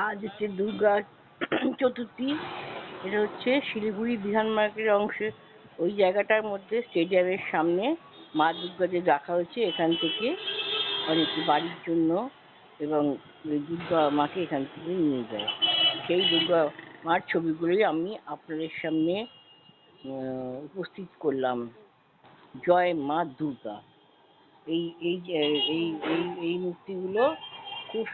আজ হচ্ছে দুর্গা চতুর্থী। এটা হচ্ছে শিলিগুড়ি বিধান মার্কেটের অংশে ওই জায়গাটার মধ্যে স্টেডিয়ামের সামনে মা দুর্গাকে রাখা হয়েছে। এখান থেকে অনেকে বাড়ির জন্য এবং দুর্গা মাকে এখান থেকে নিয়ে যায়। সেই দুর্গা মার ছবিগুলোই আমি আপনাদের সামনে উপস্থিত করলাম। জয় মা দুর্গা। এই এই এই এই এই মূর্তিগুলো খুব